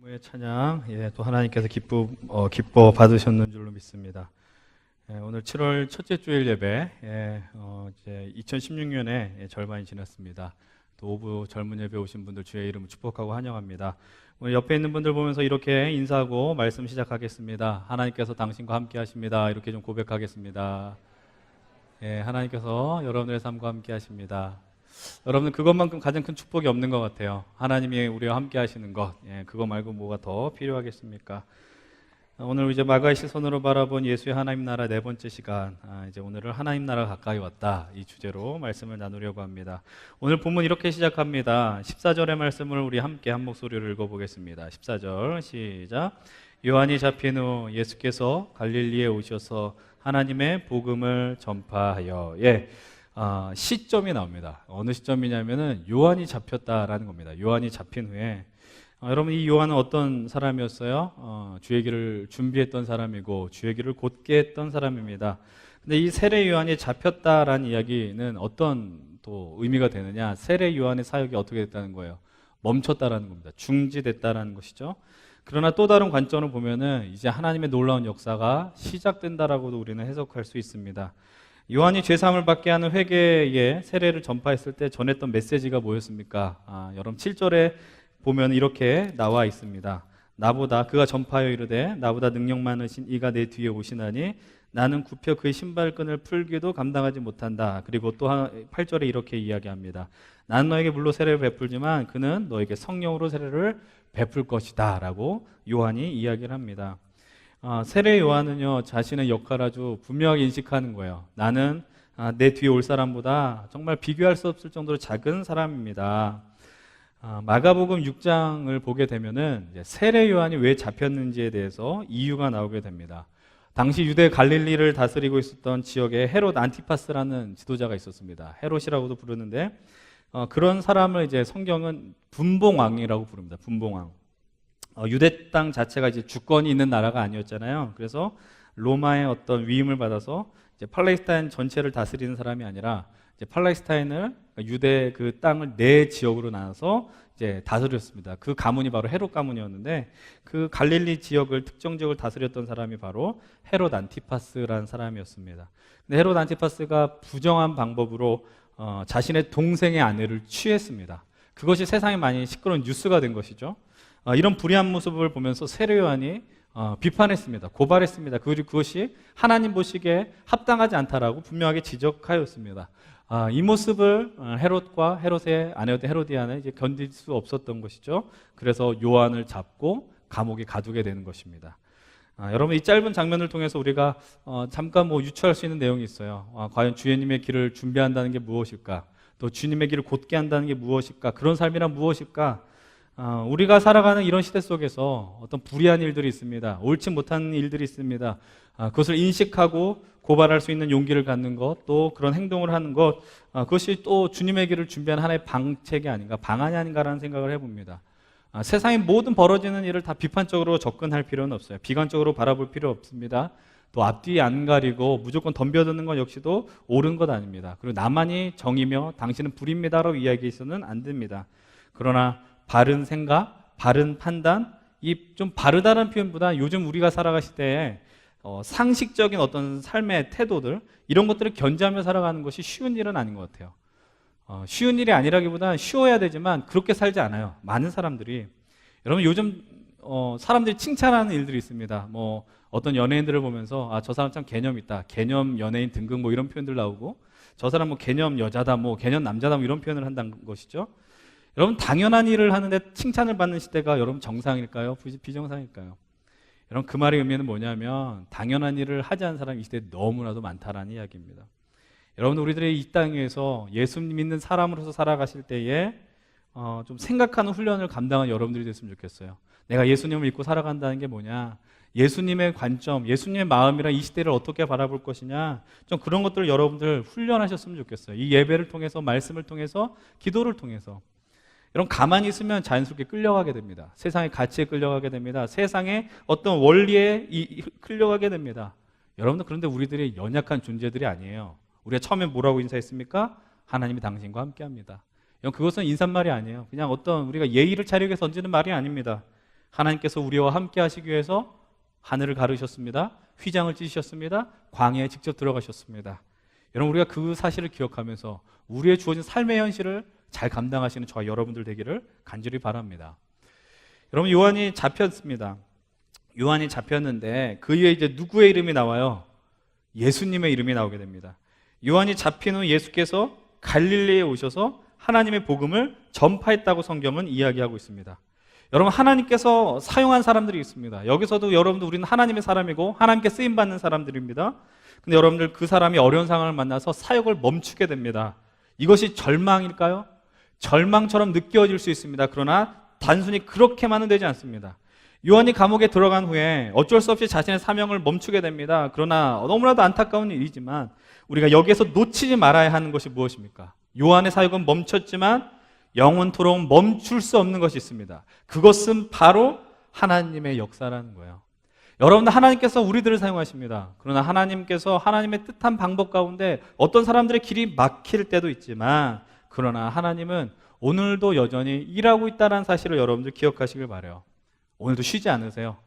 기쁨의 찬양, 또 하나님께서 기뻐 받으셨는 줄로 믿습니다. 오늘 7월 첫째 주일 예배, 이제 2016년에 절반이 지났습니다. 또 오부 젊은 예배 오신 분들 주의 이름을 축복하고 환영합니다. 오늘 옆에 있는 분들 보면서 이렇게 인사하고 말씀 시작하겠습니다. 하나님께서 당신과 함께 하십니다. 이렇게 좀 고백하겠습니다. 하나님께서 여러분들의 삶과 함께 하십니다. 여러분, 그것만큼 가장 큰 축복이 없는 것 같아요. 하나님이 우리와 함께 하시는 것, 그거 말고 뭐가 더 필요하겠습니까? 오늘 이제 마가의 시선으로 바라본 예수의 하나님 나라 네 번째 시간, 이제 오늘은 하나님 나라가 가까이 왔다, 이 주제로 말씀을 나누려고 합니다. 오늘 본문 이렇게 시작합니다. 14절의 말씀을 우리 함께 한 목소리로 읽어보겠습니다. 14절 시작. 요한이 잡힌 후 예수께서 갈릴리에 오셔서 하나님의 복음을 전파하여. 시점이 나옵니다. 어느 시점이냐면은 요한이 잡혔다라는 겁니다. 요한이 잡힌 후에 여러분, 이 요한은 어떤 사람이었어요? 주의 길을 준비했던 사람이고 주의 길을 곧게 했던 사람입니다. 근데 이 세례 요한이 잡혔다라는 이야기는 어떤 또 의미가 되느냐? 세례 요한의 사역이 어떻게 됐다는 거예요? 멈췄다라는 겁니다. 중지됐다라는 것이죠. 그러나 또 다른 관점으로 보면은 이제 하나님의 놀라운 역사가 시작된다라고도 우리는 해석할 수 있습니다. 요한이 죄사함을 받게 하는 회개의 세례를 전파했을 때 전했던 메시지가 뭐였습니까? 여러분 7절에 보면 이렇게 나와 있습니다. 그가 전파하여 이르되 나보다 능력 많으신 이가 내 뒤에 오시나니 나는 굽혀 그의 신발끈을 풀기도 감당하지 못한다. 그리고 또 8절에 이렇게 이야기합니다. 나는 너에게 물로 세례를 베풀지만 그는 너에게 성령으로 세례를 베풀 것이다 라고 요한이 이야기를 합니다. 세례 요한은요, 자신의 역할을 아주 분명하게 인식하는 거예요. 나는 내 뒤에 올 사람보다 정말 비교할 수 없을 정도로 작은 사람입니다. 마가복음 6장을 보게 되면은 세례 요한이 왜 잡혔는지에 대해서 이유가 나오게 됩니다. 당시 유대 갈릴리를 다스리고 있었던 지역에 헤롯 안티파스라는 지도자가 있었습니다. 헤롯이라고도 부르는데 그런 사람을 이제 성경은 분봉왕이라고 부릅니다. 분봉왕. 유대 땅 자체가 이제 주권이 있는 나라가 아니었잖아요. 그래서 로마의 어떤 위임을 받아서 이제 팔레스타인 전체를 다스리는 사람이 아니라 이제 팔레스타인을, 유대 그 땅을 네 지역으로 나눠서 이제 다스렸습니다. 그 가문이 바로 헤롯 가문이었는데 그 갈릴리 지역을, 특정 지역을 다스렸던 사람이 바로 헤롯 안티파스라는 사람이었습니다. 근데 헤롯 안티파스가 부정한 방법으로 자신의 동생의 아내를 취했습니다. 그것이 세상에 많이 시끄러운 뉴스가 된 것이죠. 이런 불의한 모습을 보면서 세례 요한이 비판했습니다. 고발했습니다. 그것이 하나님 보시기에 합당하지 않다라고 분명하게 지적하였습니다. 이 모습을 헤롯과 헤롯의 아내였던 헤로디아는 이제 견딜 수 없었던 것이죠. 그래서 요한을 잡고 감옥에 가두게 되는 것입니다. 여러분, 이 짧은 장면을 통해서 우리가 잠깐 유추할 수 있는 내용이 있어요. 과연 주님의 길을 준비한다는 게 무엇일까? 또 주님의 길을 곧게 한다는 게 무엇일까? 그런 삶이란 무엇일까? 우리가 살아가는 이런 시대 속에서 어떤 불의한 일들이 있습니다. 옳지 못한 일들이 있습니다. 그것을 인식하고 고발할 수 있는 용기를 갖는 것, 또 그런 행동을 하는 것, 그것이 또 주님의 길을 준비하는 하나의 방책이 아닌가, 방안이 아닌가라는 생각을 해봅니다. 세상의 모든 벌어지는 일을 다 비판적으로 접근할 필요는 없어요. 비관적으로 바라볼 필요 없습니다. 또 앞뒤 안 가리고 무조건 덤벼드는 것 역시도 옳은 것 아닙니다. 그리고 나만이 정이며 당신은 불입니다라고 이야기해서는 안 됩니다. 그러나 바른 생각, 바른 판단, 이 좀 바르다는 표현보다 요즘 우리가 살아갈 시대에 상식적인 어떤 삶의 태도들, 이런 것들을 견지하며 살아가는 것이 쉬운 일은 아닌 것 같아요. 쉬운 일이 아니라기보다는 쉬워야 되지만 그렇게 살지 않아요. 많은 사람들이. 여러분, 요즘 사람들이 칭찬하는 일들이 있습니다. 어떤 연예인들을 보면서 저 사람 참 개념 있다, 개념 연예인 등극 이런 표현들 나오고, 저 사람 개념 여자다, 개념 남자다 이런 표현을 한다는 것이죠. 여러분, 당연한 일을 하는데 칭찬을 받는 시대가 여러분 정상일까요? 비정상일까요? 여러분, 그 말의 의미는 뭐냐면 당연한 일을 하지 않은 사람이 이 시대에 너무나도 많다라는 이야기입니다. 여러분, 우리들이 이 땅에서 예수 믿는 사람으로서 살아가실 때에 좀 생각하는 훈련을 감당한 여러분들이 됐으면 좋겠어요. 내가 예수님을 믿고 살아간다는 게 뭐냐? 예수님의 관점, 예수님의 마음이랑 이 시대를 어떻게 바라볼 것이냐, 좀 그런 것들을 여러분들 훈련하셨으면 좋겠어요. 이 예배를 통해서, 말씀을 통해서, 기도를 통해서. 여러분, 가만히 있으면 자연스럽게 끌려가게 됩니다. 세상의 가치에 끌려가게 됩니다. 세상의 어떤 원리에 끌려가게 됩니다. 여러분들, 그런데 우리들이 연약한 존재들이 아니에요. 우리가 처음에 뭐라고 인사했습니까? 하나님이 당신과 함께합니다. 그것은 인사말이 아니에요. 그냥 어떤 우리가 예의를 차리기 위해서 던지는 말이 아닙니다. 하나님께서 우리와 함께 하시기 위해서 하늘을 가르셨습니다. 휘장을 찢으셨습니다. 광야에 직접 들어가셨습니다. 여러분, 우리가 그 사실을 기억하면서 우리의 주어진 삶의 현실을 잘 감당하시는 저와 여러분들 되기를 간절히 바랍니다. 여러분, 요한이 잡혔습니다. 요한이 잡혔는데 그 위에 이제 누구의 이름이 나와요? 예수님의 이름이 나오게 됩니다. 요한이 잡힌 후 예수께서 갈릴리에 오셔서 하나님의 복음을 전파했다고 성경은 이야기하고 있습니다. 여러분, 하나님께서 사용한 사람들이 있습니다. 여기서도 여러분들 우리는 하나님의 사람이고 하나님께 쓰임받는 사람들입니다. 근데 여러분들 그 사람이 어려운 상황을 만나서 사역을 멈추게 됩니다. 이것이 절망일까요? 절망처럼 느껴질 수 있습니다. 그러나 단순히 그렇게만은 되지 않습니다. 요한이 감옥에 들어간 후에 어쩔 수 없이 자신의 사명을 멈추게 됩니다. 그러나 너무나도 안타까운 일이지만 우리가 여기에서 놓치지 말아야 하는 것이 무엇입니까? 요한의 사역은 멈췄지만 영원토록 멈출 수 없는 것이 있습니다. 그것은 바로 하나님의 역사라는 거예요. 여러분들, 하나님께서 우리들을 사용하십니다. 그러나 하나님께서 하나님의 뜻한 방법 가운데 어떤 사람들의 길이 막힐 때도 있지만, 그러나 하나님은 오늘도 여전히 일하고 있다는 사실을 여러분들 기억하시길 바라요. 오늘도 쉬지 않으세요.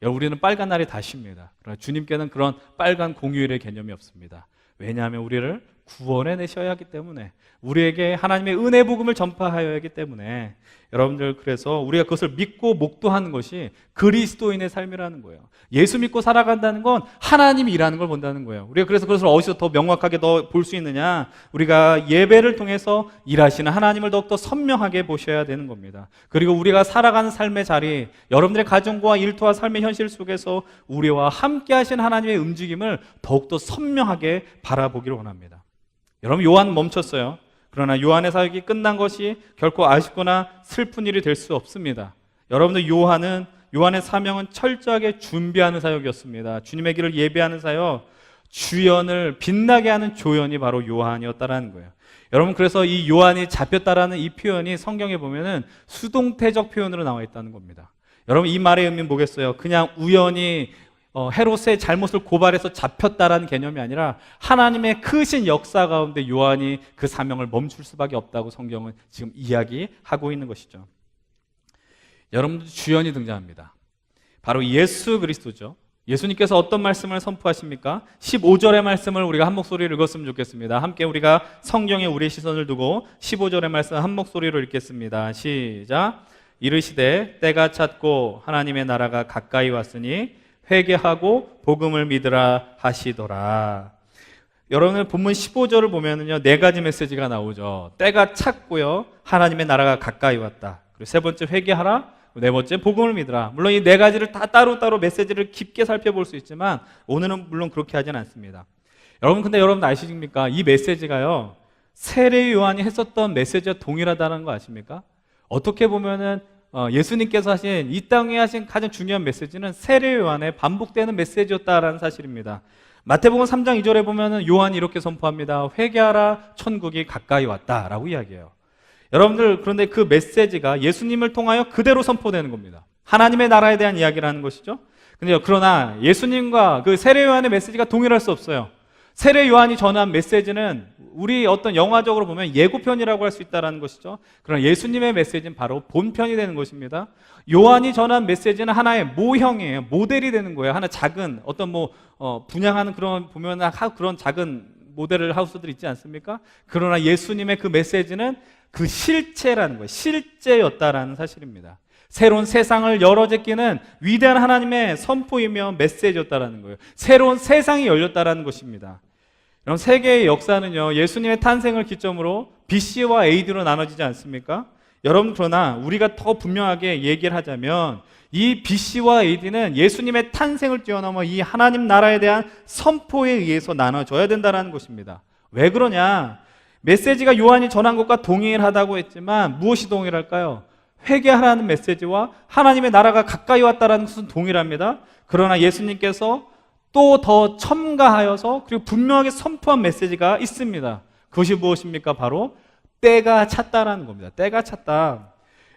우리는 빨간 날이 다 쉽니다. 그러나 주님께는 그런 빨간 공휴일의 개념이 없습니다. 왜냐하면 우리를 구원해 내셔야 하기 때문에, 우리에게 하나님의 은혜 복음을 전파하여야 하기 때문에, 여러분들, 그래서 우리가 그것을 믿고 목도하는 것이 그리스도인의 삶이라는 거예요. 예수 믿고 살아간다는 건 하나님이 일하는 걸 본다는 거예요. 우리가 그래서 그것을 어디서 더 명확하게 더 볼 수 있느냐? 우리가 예배를 통해서 일하시는 하나님을 더욱더 선명하게 보셔야 되는 겁니다. 그리고 우리가 살아가는 삶의 자리, 여러분들의 가정과 일터와 삶의 현실 속에서 우리와 함께 하신 하나님의 움직임을 더욱더 선명하게 바라보기를 원합니다. 여러분, 요한 멈췄어요. 그러나 요한의 사역이 끝난 것이 결코 아쉽거나 슬픈 일이 될 수 없습니다. 여러분들, 요한의 사명은 철저하게 준비하는 사역이었습니다. 주님의 길을 예배하는 사역, 주연을 빛나게 하는 조연이 바로 요한이었다라는 거예요. 여러분, 그래서 이 요한이 잡혔다라는 이 표현이 성경에 보면은 수동태적 표현으로 나와 있다는 겁니다. 여러분, 이 말의 의미는 뭐겠어요? 그냥 우연히 헤롯의 잘못을 고발해서 잡혔다라는 개념이 아니라 하나님의 크신 역사 가운데 요한이 그 사명을 멈출 수밖에 없다고 성경은 지금 이야기하고 있는 것이죠. 여러분들, 주연이 등장합니다. 바로 예수 그리스도죠. 예수님께서 어떤 말씀을 선포하십니까? 15절의 말씀을 우리가 한 목소리로 읽었으면 좋겠습니다. 함께 우리가 성경에 우리의 시선을 두고 15절의 말씀 한 목소리로 읽겠습니다. 시작. 이르시되 때가 찼고 하나님의 나라가 가까이 왔으니 회개하고 복음을 믿으라 하시더라. 여러분들, 본문 15절을 보면은요, 네 가지 메시지가 나오죠. 때가 찼고요, 하나님의 나라가 가까이 왔다, 그리고 세 번째 회개하라, 네 번째 복음을 믿으라. 물론 이 네 가지를 다 따로따로 메시지를 깊게 살펴볼 수 있지만 오늘은 물론 그렇게 하지는 않습니다. 여러분, 근데 여러분 아시십니까? 이 메시지가요, 세례 요한이 했었던 메시지와 동일하다는 거 아십니까? 어떻게 보면은 예수님께서 하신, 이 땅에 하신 가장 중요한 메시지는 세례 요한의 반복되는 메시지였다라는 사실입니다. 마태복음 3장 2절에 보면은 요한이 이렇게 선포합니다. 회개하라, 천국이 가까이 왔다라고 이야기해요. 여러분들, 그런데 그 메시지가 예수님을 통하여 그대로 선포되는 겁니다. 하나님의 나라에 대한 이야기를 하는 것이죠. 근데 그러나 예수님과 그 세례 요한의 메시지가 동일할 수 없어요. 세례 요한이 전한 메시지는 우리 어떤 영화적으로 보면 예고편이라고 할 수 있다는 것이죠. 그러나 예수님의 메시지는 바로 본편이 되는 것입니다. 요한이 전한 메시지는 하나의 모형이에요. 모델이 되는 거예요. 하나 작은 어떤 분양하는 그런, 보면 그런 작은 모델 하우스들 있지 않습니까? 그러나 예수님의 그 메시지는 그 실체라는 거예요. 실제였다라는 사실입니다. 새로운 세상을 열어제끼는 위대한 하나님의 선포이며 메시지였다라는 거예요. 새로운 세상이 열렸다라는 것입니다. 여러분, 세계의 역사는요, 예수님의 탄생을 기점으로 BC와 AD로 나눠지지 않습니까? 여러분, 그러나 우리가 더 분명하게 얘기를 하자면 이 BC와 AD는 예수님의 탄생을 뛰어넘어 이 하나님 나라에 대한 선포에 의해서 나눠져야 된다는 것입니다. 왜 그러냐? 메시지가 요한이 전한 것과 동일하다고 했지만 무엇이 동일할까요? 회개하라는 메시지와 하나님의 나라가 가까이 왔다는 것은 동일합니다. 그러나 예수님께서 또 더 첨가하여서 그리고 분명하게 선포한 메시지가 있습니다. 그것이 무엇입니까? 바로 때가 찼다라는 겁니다. 때가 찼다.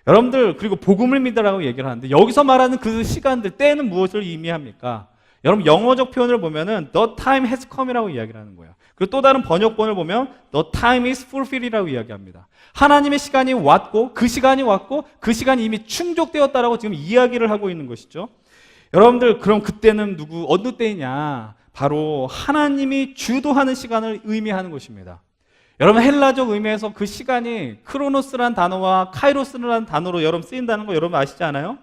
여러분들, 그리고 복음을 믿으라고 얘기를 하는데 여기서 말하는 그 시간들, 때는 무엇을 의미합니까? 여러분 영어적 표현을 보면은 the time has come이라고 이야기를 하는 거예요. 그리고 또 다른 번역본을 보면 the time is fulfilled이라고 이야기합니다. 하나님의 시간이 왔고 그 시간이 왔고 그 시간이 이미 충족되었다라고 지금 이야기를 하고 있는 것이죠. 여러분들 그럼 그때는 어느 때이냐? 바로 하나님이 주도하는 시간을 의미하는 것입니다. 여러분 헬라적 의미에서 그 시간이 크로노스라는 단어와 카이로스라는 단어로 여러분 쓰인다는 거 여러분 아시지 않아요?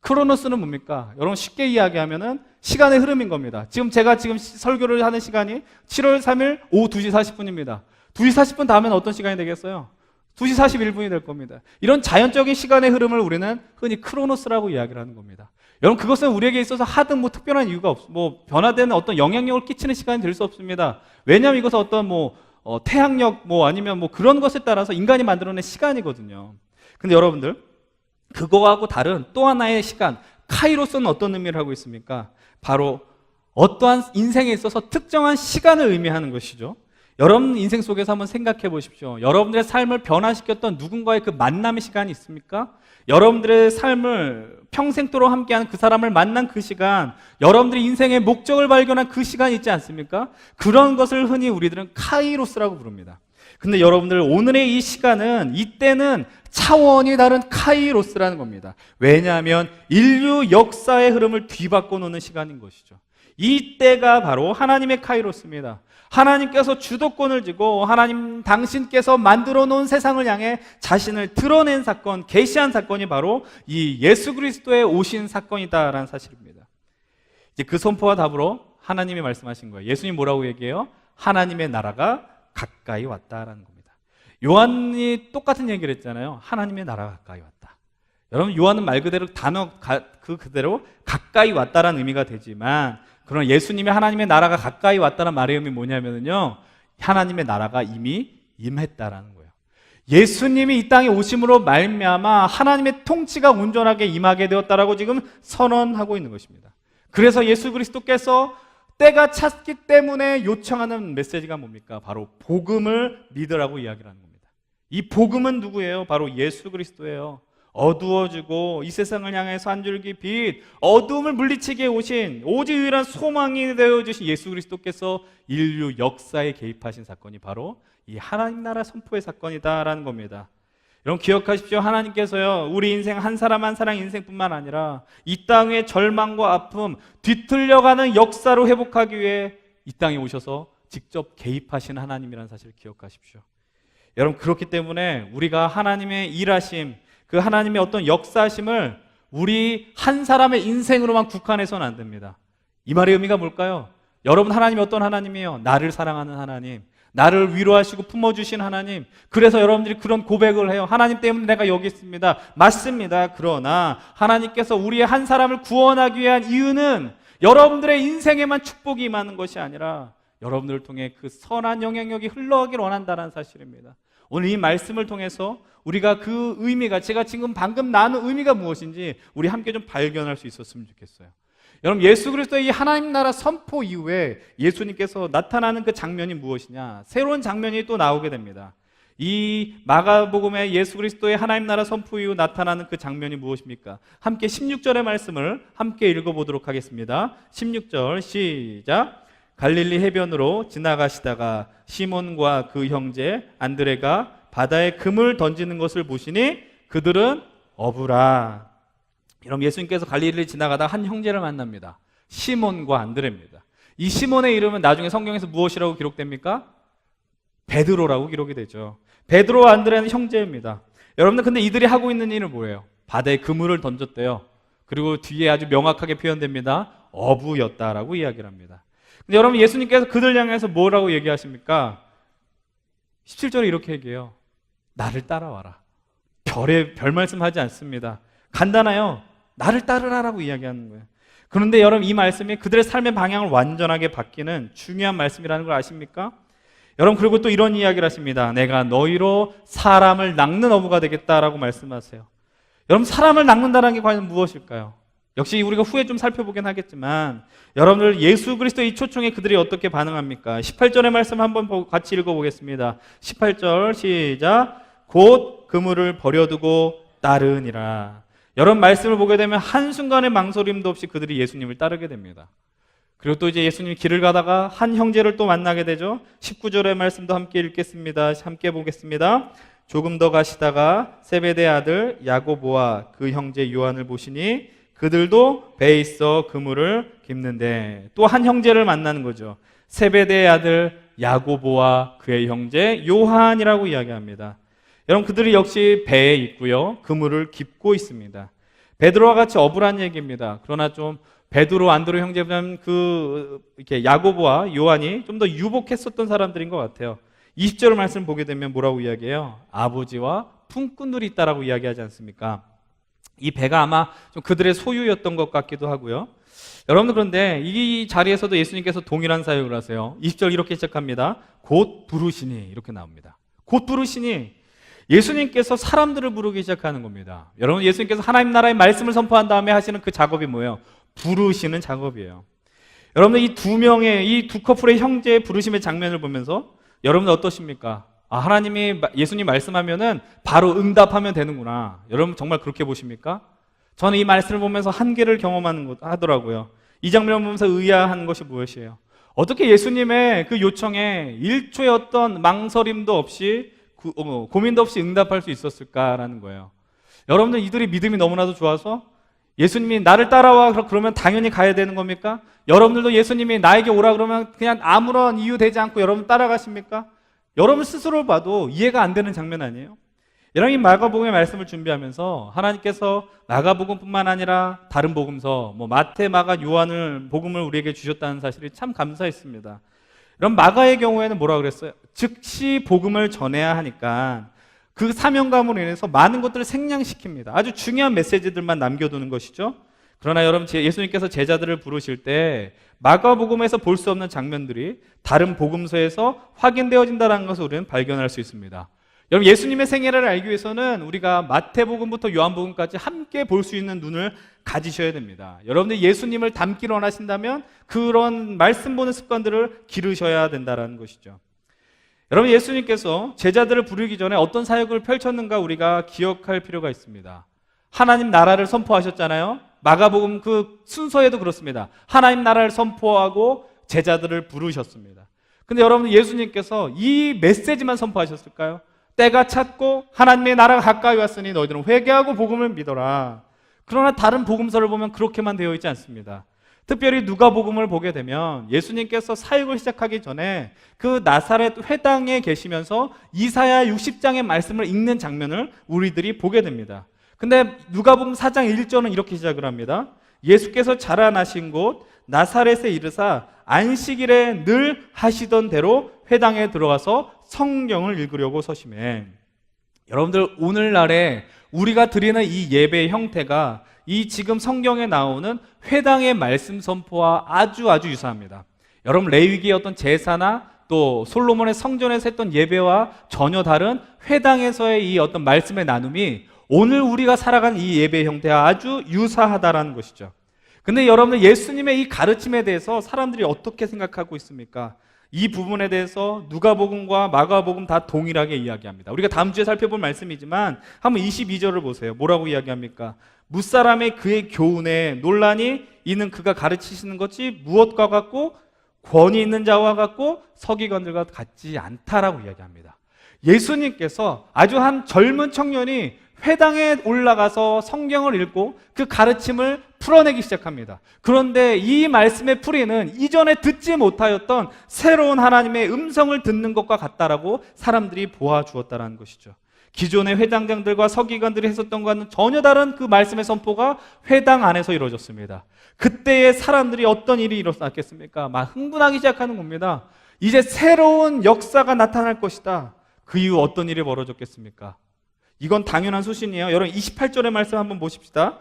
크로노스는 뭡니까? 여러분 쉽게 이야기하면은 시간의 흐름인 겁니다. 제가 설교를 하는 시간이 7월 3일 오후 2시 40분입니다. 2시 40분 다음엔 어떤 시간이 되겠어요? 2시 41분이 될 겁니다. 이런 자연적인 시간의 흐름을 우리는 흔히 크로노스라고 이야기를 하는 겁니다. 여러분 그것은 우리에게 있어서 하등 특별한 이유가 변화되는 어떤 영향력을 끼치는 시간이 될 수 없습니다. 왜냐하면 이것은 어떤 태양력 아니면 그런 것에 따라서 인간이 만들어낸 시간이거든요. 근데 여러분들 그거하고 다른 또 하나의 시간 카이로스는 어떤 의미를 하고 있습니까? 바로 어떠한 인생에 있어서 특정한 시간을 의미하는 것이죠. 여러분 인생 속에서 한번 생각해 보십시오. 여러분들의 삶을 변화시켰던 누군가의 그 만남의 시간이 있습니까? 여러분들의 삶을 평생토록 함께하는 그 사람을 만난 그 시간, 여러분들이 인생의 목적을 발견한 그 시간이 있지 않습니까? 그런 것을 흔히 우리들은 카이로스라고 부릅니다. 근데 여러분들 오늘의 이 시간은 이때는 차원이 다른 카이로스라는 겁니다. 왜냐하면 인류 역사의 흐름을 뒤바꿔 놓는 시간인 것이죠. 이때가 바로 하나님의 카이로스입니다. 하나님께서 주도권을 쥐고 하나님 당신께서 만들어 놓은 세상을 향해 자신을 드러낸 사건, 계시한 사건이 바로 이 예수 그리스도의 오신 사건이다라는 사실입니다. 이제 그 선포와 답으로 하나님이 말씀하신 거예요. 예수님 뭐라고 얘기해요? 하나님의 나라가 가까이 왔다라는 겁니다. 요한이 똑같은 얘기를 했잖아요. 하나님의 나라가 가까이 왔다. 여러분 요한은 말 그대로 그대로 가까이 왔다라는 의미가 되지만 그러나 예수님이 하나님의 나라가 가까이 왔다는 말의 의미 뭐냐면요, 하나님의 나라가 이미 임했다라는 거예요. 예수님이 이 땅에 오심으로 말미암아 하나님의 통치가 온전하게 임하게 되었다라고 지금 선언하고 있는 것입니다. 그래서 예수 그리스도께서 때가 찼기 때문에 요청하는 메시지가 뭡니까? 바로 복음을 믿으라고 이야기를 하는 겁니다. 이 복음은 누구예요? 바로 예수 그리스도예요. 어두워지고 이 세상을 향해서 한 줄기 빛, 어두움을 물리치게 오신 오직 유일한 소망이 되어주신 예수 그리스도께서 인류 역사에 개입하신 사건이 바로 이 하나님 나라 선포의 사건이다라는 겁니다. 여러분 기억하십시오. 하나님께서요 우리 인생 한 사람 한 사람 인생뿐만 아니라 이 땅의 절망과 아픔, 뒤틀려가는 역사로 회복하기 위해 이 땅에 오셔서 직접 개입하신 하나님이라는 사실을 기억하십시오. 여러분 그렇기 때문에 우리가 하나님의 일하심, 그 하나님의 어떤 역사심을 우리 한 사람의 인생으로만 국한해서는 안 됩니다. 이 말의 의미가 뭘까요? 여러분 하나님이 어떤 하나님이에요? 나를 사랑하는 하나님, 나를 위로하시고 품어주신 하나님. 그래서 여러분들이 그런 고백을 해요. 하나님 때문에 내가 여기 있습니다. 맞습니다. 그러나 하나님께서 우리의 한 사람을 구원하기 위한 이유는 여러분들의 인생에만 축복이 임하는 것이 아니라 여러분들을 통해 그 선한 영향력이 흘러가길 원한다는 사실입니다. 오늘 이 말씀을 통해서 우리가 그 의미가, 제가 지금 방금 나눈 의미가 무엇인지 우리 함께 좀 발견할 수 있었으면 좋겠어요. 여러분 예수 그리스도의 이 하나님 나라 선포 이후에 예수님께서 나타나는 그 장면이 무엇이냐? 새로운 장면이 또 나오게 됩니다. 이 마가복음의 예수 그리스도의 하나님 나라 선포 이후 나타나는 그 장면이 무엇입니까? 함께 16절의 말씀을 함께 읽어보도록 하겠습니다. 16절 시작. 갈릴리 해변으로 지나가시다가 시몬과 그 형제 안드레가 바다에 금을 던지는 것을 보시니 그들은 어부라. 여러분 예수님께서 갈릴리를 지나가다 한 형제를 만납니다. 시몬과 안드레입니다. 이 시몬의 이름은 나중에 성경에서 무엇이라고 기록됩니까? 베드로라고 기록이 되죠. 베드로와 안드레는 형제입니다. 여러분들 근데 이들이 하고 있는 일은 뭐예요? 바다에 그물을 던졌대요. 그리고 뒤에 아주 명확하게 표현됩니다. 어부였다라고 이야기를 합니다. 근데 여러분 예수님께서 그들 향해서 뭐라고 얘기하십니까? 17절에 이렇게 얘기해요. 나를 따라와라. 별 말씀하지 않습니다. 간단해요. 나를 따르라라고 이야기하는 거예요. 그런데 여러분 이 말씀이 그들의 삶의 방향을 완전하게 바뀌는 중요한 말씀이라는 걸 아십니까? 여러분 그리고 또 이런 이야기를 하십니다. 내가 너희로 사람을 낚는 어부가 되겠다라고 말씀하세요. 여러분 사람을 낚는다는 게 과연 무엇일까요? 역시 우리가 후에 좀 살펴보긴 하겠지만 여러분들 예수 그리스도의 이 초청에 그들이 어떻게 반응합니까? 18절의 말씀 한번 같이 읽어보겠습니다. 18절 시작. 곧 그물을 버려두고 따르니라. 여러분 말씀을 보게 되면 한순간의 망설임도 없이 그들이 예수님을 따르게 됩니다. 그리고 또 이제 예수님이 길을 가다가 한 형제를 또 만나게 되죠. 19절의 말씀도 함께 읽겠습니다. 함께 보겠습니다. 조금 더 가시다가 세베대 아들 야고보와 그 형제 요한을 보시니 그들도 배에 있어 그물을 깁는데, 또 한 형제를 만나는 거죠. 세베대의 아들 야고보와 그의 형제 요한이라고 이야기합니다. 여러분, 그들이 역시 배에 있고요, 그물을 깁고 있습니다. 베드로와 같이 어불한 얘기입니다. 그러나 좀 베드로, 안드로 형제보다는 이렇게 야고보와 요한이 좀 더 유복했었던 사람들인 것 같아요. 20절 말씀 보게 되면 뭐라고 이야기해요? 아버지와 품꾼들이 있다라고 이야기하지 않습니까? 이 배가 아마 좀 그들의 소유였던 것 같기도 하고요. 여러분들, 그런데 이 자리에서도 예수님께서 동일한 사역을 하세요. 20절 이렇게 시작합니다. 곧 부르시니, 이렇게 나옵니다. 곧 부르시니, 예수님께서 사람들을 부르기 시작하는 겁니다. 여러분, 예수님께서 하나님 나라의 말씀을 선포한 다음에 하시는 그 작업이 뭐예요? 부르시는 작업이에요. 여러분들, 이 두 명의, 이 두 커플의 형제의 부르심의 장면을 보면서 여러분들 어떠십니까? 하나님이, 예수님 말씀하면은 바로 응답하면 되는구나. 여러분 정말 그렇게 보십니까? 저는 이 말씀을 보면서 한계를 하더라고요. 이 장면을 보면서 의아한 것이 무엇이에요? 어떻게 예수님의 그 요청에 1초의 어떤 망설임도 없이, 고민도 없이 응답할 수 있었을까라는 거예요. 여러분들, 이들이 믿음이 너무나도 좋아서 예수님이 나를 따라와 그러면 당연히 가야 되는 겁니까? 여러분들도 예수님이 나에게 오라 그러면 그냥 아무런 이유 되지 않고 여러분 따라가십니까? 여러분 스스로 봐도 이해가 안 되는 장면 아니에요? 여러분, 이 마가복음의 말씀을 준비하면서 하나님께서 마가복음뿐만 아니라 다른 복음서, 마태, 마가, 요한을 복음을 우리에게 주셨다는 사실이 참 감사했습니다. 여러분, 마가의 경우에는 뭐라 그랬어요? 즉시 복음을 전해야 하니까 그 사명감으로 인해서 많은 것들을 생략시킵니다. 아주 중요한 메시지들만 남겨두는 것이죠. 그러나 여러분, 예수님께서 제자들을 부르실 때 마가복음에서 볼 수 없는 장면들이 다른 복음서에서 확인되어진다는 것을 우리는 발견할 수 있습니다. 여러분, 예수님의 생애를 알기 위해서는 우리가 마태복음부터 요한복음까지 함께 볼 수 있는 눈을 가지셔야 됩니다. 여러분들, 예수님을 닮기를 원하신다면 그런 말씀 보는 습관들을 기르셔야 된다는 것이죠. 여러분, 예수님께서 제자들을 부르기 전에 어떤 사역을 펼쳤는가 우리가 기억할 필요가 있습니다. 하나님 나라를 선포하셨잖아요. 마가복음 그 순서에도 그렇습니다. 하나님 나라를 선포하고 제자들을 부르셨습니다. 근데 여러분, 예수님께서 이 메시지만 선포하셨을까요? 때가 찼고 하나님의 나라가 가까이 왔으니 너희들은 회개하고 복음을 믿어라. 그러나 다른 복음서를 보면 그렇게만 되어 있지 않습니다. 특별히 누가복음을 보게 되면 예수님께서 사역을 시작하기 전에 그 나사렛 회당에 계시면서 이사야 60장의 말씀을 읽는 장면을 우리들이 보게 됩니다. 근데 누가복음 4장 1절은 이렇게 시작을 합니다. 예수께서 자라나신 곳 나사렛에 이르사 안식일에 늘 하시던 대로 회당에 들어가서 성경을 읽으려고 서심해. 여러분들, 오늘날에 우리가 드리는 이 예배의 형태가 이 지금 성경에 나오는 회당의 말씀 선포와 아주 유사합니다. 여러분, 레위기의 어떤 제사나 또 솔로몬의 성전에서 했던 예배와 전혀 다른 회당에서의 이 어떤 말씀의 나눔이 오늘 우리가 살아가는 이 예배의 형태와 아주 유사하다라는 것이죠. 근데 여러분들, 예수님의 이 가르침에 대해서 사람들이 어떻게 생각하고 있습니까? 이 부분에 대해서 누가복음과 마가복음 다 동일하게 이야기합니다. 우리가 다음 주에 살펴볼 말씀이지만 한번 22절을 보세요. 뭐라고 이야기합니까? 무사람의 그의 교훈에 논란이 이는 그가 가르치시는 것이 무엇과 같고 권위 있는 자와 같고 서기관들과 같지 않다라고 이야기합니다. 예수님께서 아주 한 젊은 청년이 회당에 올라가서 성경을 읽고 그 가르침을 풀어내기 시작합니다. 그런데 이 말씀의 풀이는 이전에 듣지 못하였던 새로운 하나님의 음성을 듣는 것과 같다라고 사람들이 보아주었다는 것이죠. 기존의 회당장들과 서기관들이 했었던 것과는 전혀 다른 그 말씀의 선포가 회당 안에서 이루어졌습니다. 그때의 사람들이 어떤 일이 일어났겠습니까? 막 흥분하기 시작하는 겁니다. 이제 새로운 역사가 나타날 것이다. 그 이후 어떤 일이 벌어졌겠습니까? 이건 당연한 소신이에요. 여러분, 28절의 말씀 한번 보십시다.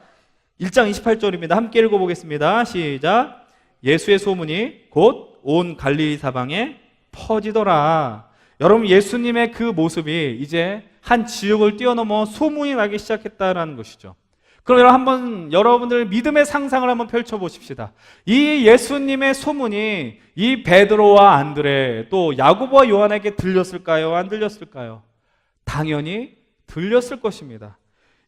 1장 28절입니다. 함께 읽어보겠습니다. 시작. 예수의 소문이 곧 온 갈릴리 사방에 퍼지더라. 여러분, 예수님의 그 모습이 이제 한 지역을 뛰어넘어 소문이 나기 시작했다는 것이죠. 그럼 한번 여러분들 믿음의 상상을 한번 펼쳐보십시다. 이 예수님의 소문이 이 베드로와 안드레 또 야고보와 요한에게 들렸을까요? 안 들렸을까요? 당연히 들렸을 것입니다.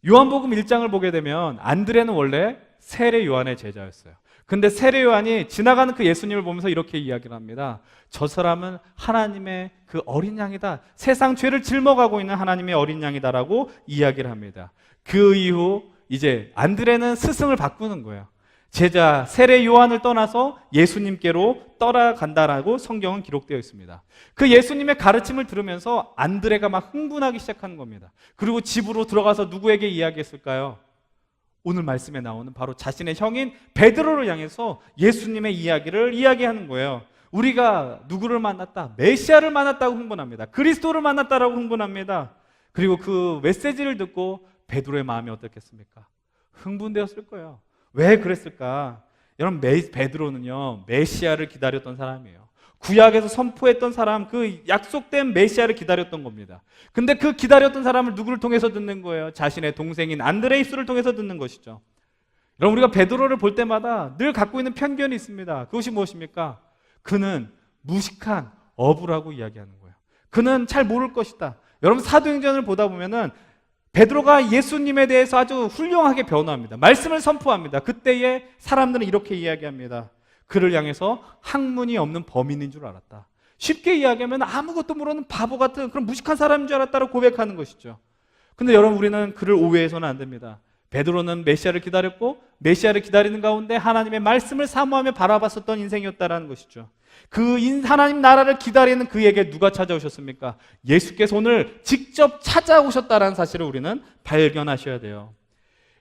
요한복음 1장을 보게 되면 안드레는 원래 세례 요한의 제자였어요. 근데 세례 요한이 지나가는 그 예수님을 보면서 이렇게 이야기를 합니다. 저 사람은 하나님의 그 어린 양이다. 세상 죄를 짊어가고 있는 하나님의 어린 양이다라고 이야기를 합니다. 그 이후 이제 안드레는 스승을 바꾸는 거예요. 제자 세례 요한을 떠나서 예수님께로 떠나간다라고 성경은 기록되어 있습니다. 그 예수님의 가르침을 들으면서 안드레가 막 흥분하기 시작하는 겁니다. 그리고 집으로 들어가서 누구에게 이야기했을까요? 오늘 말씀에 나오는 바로 자신의 형인 베드로를 향해서 예수님의 이야기를 이야기하는 거예요. 우리가 누구를 만났다? 메시아를 만났다고 흥분합니다. 그리스도를 만났다라고 흥분합니다. 그리고 그 메시지를 듣고 베드로의 마음이 어떻겠습니까? 흥분되었을 거예요. 왜 그랬을까? 여러분, 베드로는요 메시아를 기다렸던 사람이에요. 구약에서 선포했던 사람, 그 약속된 메시아를 기다렸던 겁니다. 근데 그 기다렸던 사람을 누구를 통해서 듣는 거예요? 자신의 동생인 안드레 입술을 통해서 듣는 것이죠. 여러분, 우리가 베드로를 볼 때마다 늘 갖고 있는 편견이 있습니다. 그것이 무엇입니까? 그는 무식한 어부라고 이야기하는 거예요. 그는 잘 모를 것이다. 여러분, 사도행전을 보다 보면은 베드로가 예수님에 대해서 아주 훌륭하게 변호합니다. 말씀을 선포합니다. 그때에 사람들은 이렇게 이야기합니다. 그를 향해서 학문이 없는 범인인 줄 알았다. 쉽게 이야기하면 아무것도 모르는 바보 같은 그런 무식한 사람인 줄 알았다고 고백하는 것이죠. 근데 여러분, 우리는 그를 오해해서는 안 됩니다. 베드로는 메시아를 기다렸고 메시아를 기다리는 가운데 하나님의 말씀을 사모하며 바라봤었던 인생이었다라는 것이죠. 그 하나님 나라를 기다리는 그에게 누가 찾아오셨습니까? 예수께서 오늘 직접 찾아오셨다라는 사실을 우리는 발견하셔야 돼요.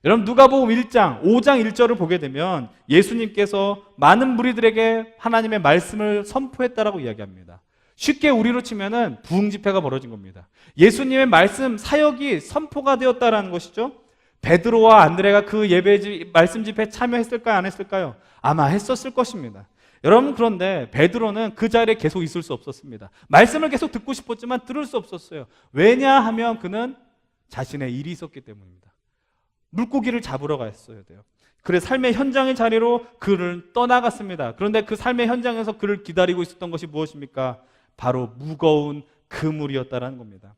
여러분, 누가복음 1장 5장 1절을 보게 되면 예수님께서 많은 무리들에게 하나님의 말씀을 선포했다라고 이야기합니다. 쉽게 우리로 치면은 부흥 집회가 벌어진 겁니다. 예수님의 말씀 사역이 선포가 되었다라는 것이죠. 베드로와 안드레가 그 말씀 집회에 참여했을까요? 안 했을까요? 아마 했었을 것입니다. 여러분, 그런데 베드로는 그 자리에 계속 있을 수 없었습니다. 말씀을 계속 듣고 싶었지만 들을 수 없었어요. 왜냐하면 그는 자신의 일이 있었기 때문입니다. 물고기를 잡으러 갔어야 돼요. 그래서 삶의 현장의 자리로 그를 떠나갔습니다. 그런데 그 삶의 현장에서 그를 기다리고 있었던 것이 무엇입니까? 바로 무거운 그물이었다라는 겁니다.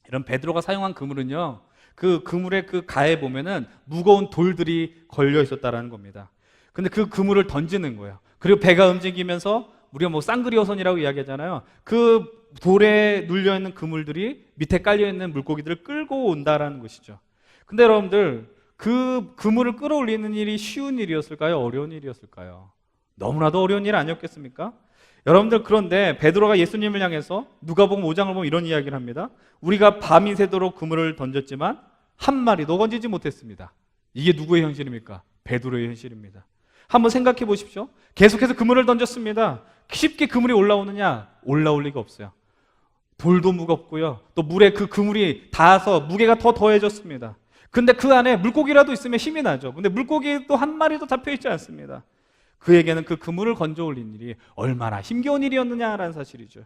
이런 베드로가 사용한 그물은요, 그 그물의 그 가에 보면은 무거운 돌들이 걸려 있었다라는 겁니다. 근데 그 그물을 던지는 거예요. 그리고 배가 움직이면서 우리가 뭐 쌍그리어선이라고 이야기하잖아요. 그 돌에 눌려 있는 그물들이 밑에 깔려 있는 물고기들을 끌고 온다라는 것이죠. 근데 여러분들, 그 그물을 끌어올리는 일이 쉬운 일이었을까요? 어려운 일이었을까요? 너무나도 어려운 일 아니었겠습니까? 여러분들, 그런데 베드로가 예수님을 향해서 누가복음 5장을 보면 이런 이야기를 합니다. 우리가 밤이 새도록 그물을 던졌지만 한 마리도 건지지 못했습니다. 이게 누구의 현실입니까? 베드로의 현실입니다. 한번 생각해 보십시오. 계속해서 그물을 던졌습니다. 쉽게 그물이 올라오느냐? 올라올 리가 없어요. 돌도 무겁고요, 또 물에 그 그물이 닿아서 무게가 더 더해졌습니다. 근데 그 안에 물고기라도 있으면 힘이 나죠. 근데 물고기도 한 마리도 잡혀있지 않습니다. 그에게는 그 그물을 건져 올린 일이 얼마나 힘겨운 일이었느냐라는 사실이죠.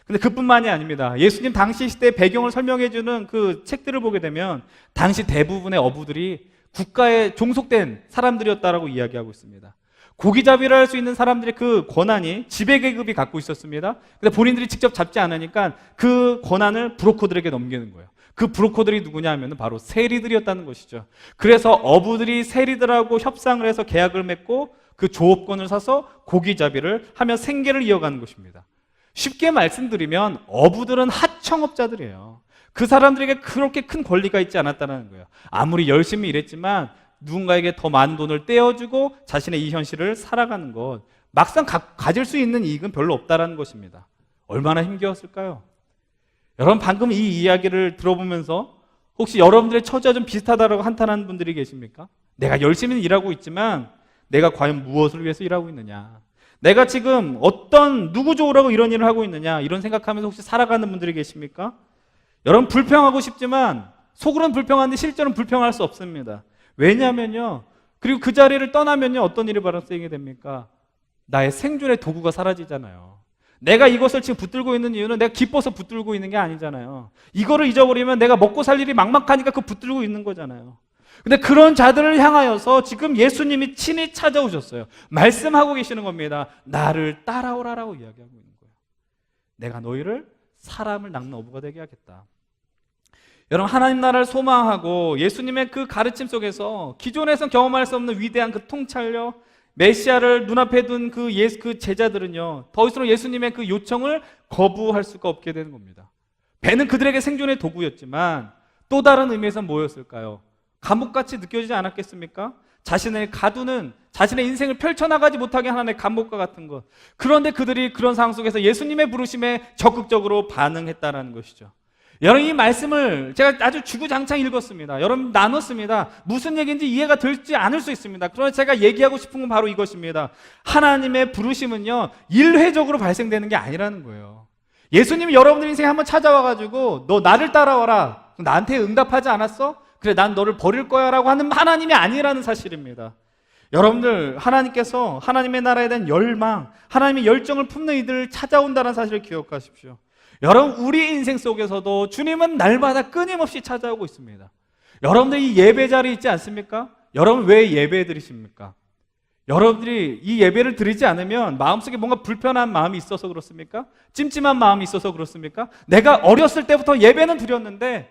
근데 그뿐만이 아닙니다. 예수님 당시 시대의 배경을 설명해주는 그 책들을 보게 되면 당시 대부분의 어부들이 국가에 종속된 사람들이었다라고 이야기하고 있습니다. 고기잡이를 할 수 있는 사람들의 그 권한이 지배계급이 갖고 있었습니다. 근데 본인들이 직접 잡지 않으니까 그 권한을 브로커들에게 넘기는 거예요. 그 브로커들이 누구냐 하면 바로 세리들이었다는 것이죠. 그래서 어부들이 세리들하고 협상을 해서 계약을 맺고 그 조업권을 사서 고기잡이를 하며 생계를 이어가는 것입니다. 쉽게 말씀드리면 어부들은 하청업자들이에요. 그 사람들에게 그렇게 큰 권리가 있지 않았다는 거예요. 아무리 열심히 일했지만 누군가에게 더 많은 돈을 떼어주고 자신의 이 현실을 살아가는 것, 막상 가질 수 있는 이익은 별로 없다는 것입니다. 얼마나 힘겨웠을까요? 여러분, 방금 이 이야기를 들어보면서 혹시 여러분들의 처지와 좀 비슷하다고 한탄하는 분들이 계십니까? 내가 열심히 일하고 있지만 내가 과연 무엇을 위해서 일하고 있느냐? 내가 지금 어떤 누구 좋으라고 이런 일을 하고 있느냐? 이런 생각하면서 혹시 살아가는 분들이 계십니까? 여러분, 불평하고 싶지만 속으로는 불평하는데 실제로는 불평할 수 없습니다. 왜냐면요, 그리고 그 자리를 떠나면요, 어떤 일이 발생하게 됩니까? 나의 생존의 도구가 사라지잖아요. 내가 이것을 지금 붙들고 있는 이유는 내가 기뻐서 붙들고 있는 게 아니잖아요. 이거를 잊어버리면 내가 먹고 살 일이 막막하니까 그 붙들고 있는 거잖아요. 근데 그런 자들을 향하여서 지금 예수님이 친히 찾아오셨어요. 말씀하고 계시는 겁니다. 나를 따라오라라고 이야기하고 있는 거예요. 내가 너희를 사람을 낚는 어부가 되게 하겠다. 여러분, 하나님 나라를 소망하고 예수님의 그 가르침 속에서 기존에선 경험할 수 없는 위대한 그 통찰력, 메시아를 눈앞에 둔 그 제자들은요, 더 이상 예수님의 그 요청을 거부할 수가 없게 되는 겁니다. 배는 그들에게 생존의 도구였지만 또 다른 의미에서 뭐였을까요? 감옥같이 느껴지지 않았겠습니까? 자신의 가두는 자신의 인생을 펼쳐나가지 못하게 하는 감옥과 같은 것. 그런데 그들이 그런 상황 속에서 예수님의 부르심에 적극적으로 반응했다는 것이죠. 여러분, 이 말씀을 제가 아주 주구장창 읽었습니다. 여러분, 나눴습니다. 무슨 얘기인지 이해가 될지 않을 수 있습니다. 그러나 제가 얘기하고 싶은 건 바로 이것입니다. 하나님의 부르심은요, 일회적으로 발생되는 게 아니라는 거예요. 예수님이 여러분들 인생에 한번 찾아와가지고 너 나를 따라와라, 나한테 응답하지 않았어? 그래, 난 너를 버릴 거야 라고 하는 하나님이 아니라는 사실입니다. 여러분들, 하나님께서 하나님의 나라에 대한 열망, 하나님의 열정을 품는 이들을 찾아온다는 사실을 기억하십시오. 여러분, 우리 인생 속에서도 주님은 날마다 끊임없이 찾아오고 있습니다. 여러분들 이 예배 자리에 있지 않습니까? 여러분 왜 예배 드리십니까? 여러분들이 이 예배를 드리지 않으면 마음속에 뭔가 불편한 마음이 있어서 그렇습니까? 찜찜한 마음이 있어서 그렇습니까? 내가 어렸을 때부터 예배는 드렸는데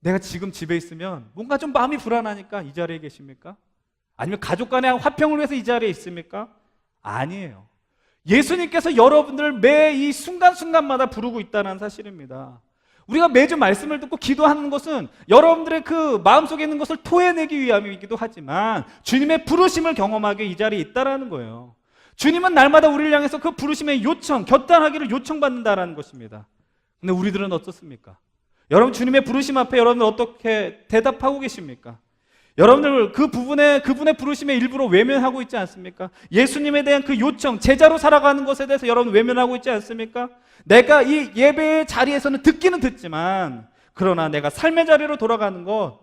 내가 지금 집에 있으면 뭔가 좀 마음이 불안하니까 이 자리에 계십니까? 아니면 가족 간의 화평을 위해서 이 자리에 있습니까? 아니에요. 예수님께서 여러분들을 매 이 순간순간마다 부르고 있다는 사실입니다. 우리가 매주 말씀을 듣고 기도하는 것은 여러분들의 그 마음속에 있는 것을 토해내기 위함이기도 하지만 주님의 부르심을 경험하게 이 자리에 있다는 거예요. 주님은 날마다 우리를 향해서 그 부르심의 요청, 결단하기를 요청받는다는 것입니다. 근데 우리들은 어떻습니까? 여러분, 주님의 부르심 앞에 여러분들 어떻게 대답하고 계십니까? 여러분들 그분의 부르심의 일부러 외면하고 있지 않습니까? 예수님에 대한 그 요청, 제자로 살아가는 것에 대해서 여러분 외면하고 있지 않습니까? 내가 이 예배의 자리에서는 듣기는 듣지만 그러나 내가 삶의 자리로 돌아가는 것,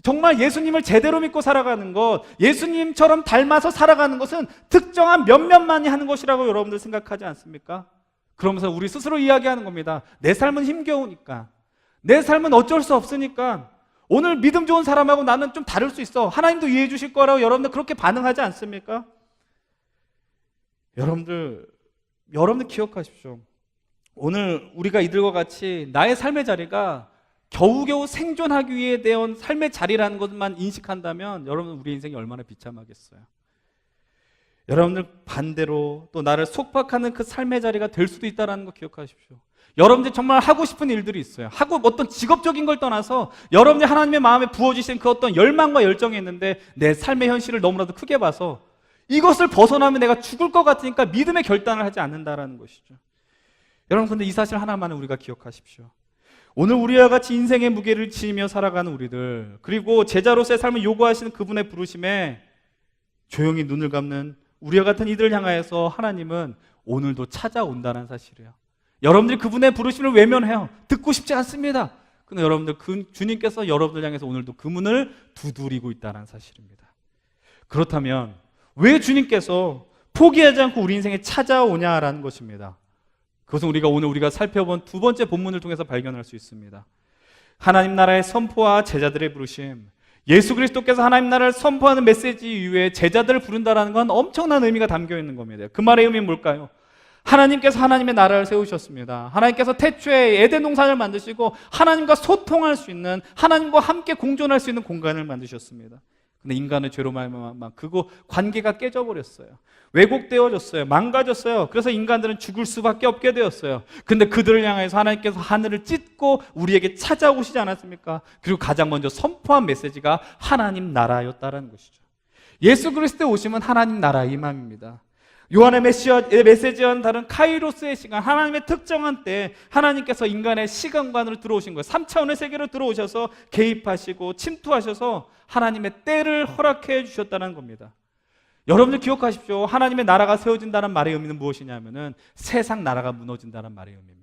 정말 예수님을 제대로 믿고 살아가는 것, 예수님처럼 닮아서 살아가는 것은 특정한 몇몇만이 하는 것이라고 여러분들 생각하지 않습니까? 그러면서 우리 스스로 이야기하는 겁니다. 내 삶은 힘겨우니까, 내 삶은 어쩔 수 없으니까, 오늘 믿음 좋은 사람하고 나는 좀 다를 수 있어, 하나님도 이해해 주실 거라고 여러분들 그렇게 반응하지 않습니까? 여러분들 기억하십시오. 오늘 우리가 이들과 같이 나의 삶의 자리가 겨우겨우 생존하기 위해 되어 삶의 자리라는 것만 인식한다면 여러분 우리 인생이 얼마나 비참하겠어요. 여러분들 반대로 또 나를 속박하는 그 삶의 자리가 될 수도 있다는 거 기억하십시오. 여러분들 정말 하고 싶은 일들이 있어요. 하고 어떤 직업적인 걸 떠나서 여러분들이 하나님의 마음에 부어주신 그 어떤 열망과 열정이 있는데 내 삶의 현실을 너무나도 크게 봐서 이것을 벗어나면 내가 죽을 것 같으니까 믿음의 결단을 하지 않는다라는 것이죠. 여러분, 근데 이 사실 하나만은 우리가 기억하십시오. 오늘 우리와 같이 인생의 무게를 지니며 살아가는 우리들, 그리고 제자로서의 삶을 요구하시는 그분의 부르심에 조용히 눈을 감는 우리와 같은 이들을 향하여서 하나님은 오늘도 찾아온다는 사실이에요. 여러분들이 그분의 부르심을 외면해요. 듣고 싶지 않습니다. 근데 여러분들 주님께서 여러분들 향해서 오늘도 그 문을 두드리고 있다는 사실입니다. 그렇다면 왜 주님께서 포기하지 않고 우리 인생에 찾아오냐라는 것입니다. 그것은 우리가 살펴본 두 번째 본문을 통해서 발견할 수 있습니다. 하나님 나라의 선포와 제자들의 부르심, 예수 그리스도께서 하나님 나라를 선포하는 메시지 이후에 제자들을 부른다는 건 엄청난 의미가 담겨 있는 겁니다. 그 말의 의미는 뭘까요? 하나님께서 하나님의 나라를 세우셨습니다. 하나님께서 태초에 에덴 동산을 만드시고 하나님과 소통할 수 있는, 하나님과 함께 공존할 수 있는 공간을 만드셨습니다. 근데 인간의 죄로 말미암아 그 관계가 깨져버렸어요. 왜곡되어졌어요. 망가졌어요. 그래서 인간들은 죽을 수밖에 없게 되었어요. 근데 그들을 향해서 하나님께서 하늘을 찢고 우리에게 찾아오시지 않았습니까? 그리고 가장 먼저 선포한 메시지가 하나님 나라였다는 것이죠. 예수 그리스도의 오심은 하나님 나라의 임함입니다. 요한의 메시지와는 다른 카이로스의 시간, 하나님의 특정한 때 하나님께서 인간의 시간관으로 들어오신 거예요. 3차원의 세계로 들어오셔서 개입하시고 침투하셔서 하나님의 때를 허락해 주셨다는 겁니다. 여러분들 기억하십시오. 하나님의 나라가 세워진다는 말의 의미는 무엇이냐면은 세상 나라가 무너진다는 말의 의미입니다.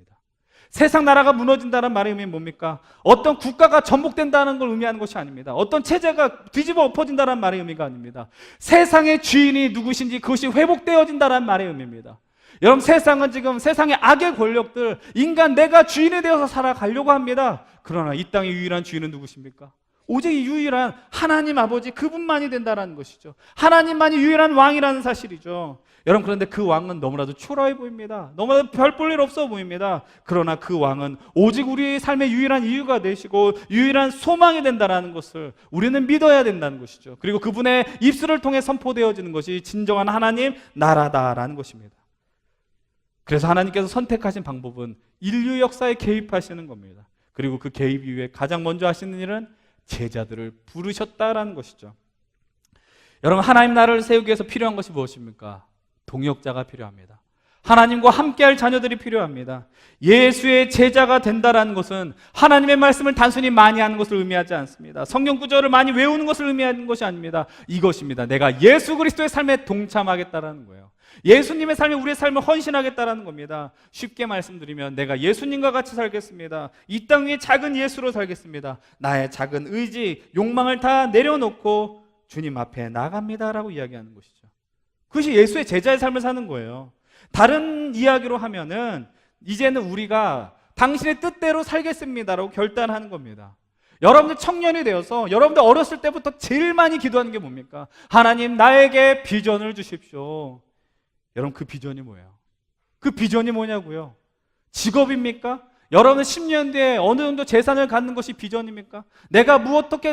세상 나라가 무너진다는 말의 의미는 뭡니까? 어떤 국가가 전복된다는 걸 의미하는 것이 아닙니다. 어떤 체제가 뒤집어 엎어진다는 말의 의미가 아닙니다. 세상의 주인이 누구신지 그것이 회복되어진다는 말의 의미입니다. 여러분, 세상은 지금 세상의 악의 권력들, 인간 내가 주인이 되어서 살아가려고 합니다. 그러나 이 땅의 유일한 주인은 누구십니까? 오직 유일한 하나님 아버지 그분만이 된다는 것이죠. 하나님만이 유일한 왕이라는 사실이죠. 여러분, 그런데 그 왕은 너무나도 초라해 보입니다. 너무나도 별 볼 일 없어 보입니다. 그러나 그 왕은 오직 우리의 삶의 유일한 이유가 되시고 유일한 소망이 된다는 것을 우리는 믿어야 된다는 것이죠. 그리고 그분의 입술을 통해 선포되어지는 것이 진정한 하나님 나라다라는 것입니다. 그래서 하나님께서 선택하신 방법은 인류 역사에 개입하시는 겁니다. 그리고 그 개입 이후에 가장 먼저 하시는 일은 제자들을 부르셨다라는 것이죠. 여러분, 하나님 나라를 세우기 위해서 필요한 것이 무엇입니까? 동역자가 필요합니다. 하나님과 함께할 자녀들이 필요합니다. 예수의 제자가 된다라는 것은 하나님의 말씀을 단순히 많이 하는 것을 의미하지 않습니다. 성경 구절을 많이 외우는 것을 의미하는 것이 아닙니다. 이것입니다. 내가 예수 그리스도의 삶에 동참하겠다라는 거예요. 예수님의 삶에 우리의 삶을 헌신하겠다라는 겁니다. 쉽게 말씀드리면 내가 예수님과 같이 살겠습니다. 이 땅 위에 작은 예수로 살겠습니다. 나의 작은 의지, 욕망을 다 내려놓고 주님 앞에 나갑니다라고 이야기하는 것이죠. 그것이 예수의 제자의 삶을 사는 거예요. 다른 이야기로 하면은 이제는 우리가 당신의 뜻대로 살겠습니다라고 결단하는 겁니다. 여러분들 청년이 되어서 여러분들 어렸을 때부터 제일 많이 기도하는 게 뭡니까? 하나님, 나에게 비전을 주십시오. 여러분, 그 비전이 뭐예요? 그 비전이 뭐냐고요? 직업입니까? 여러분 10년 뒤에 어느 정도 재산을 갖는 것이 비전입니까? 내가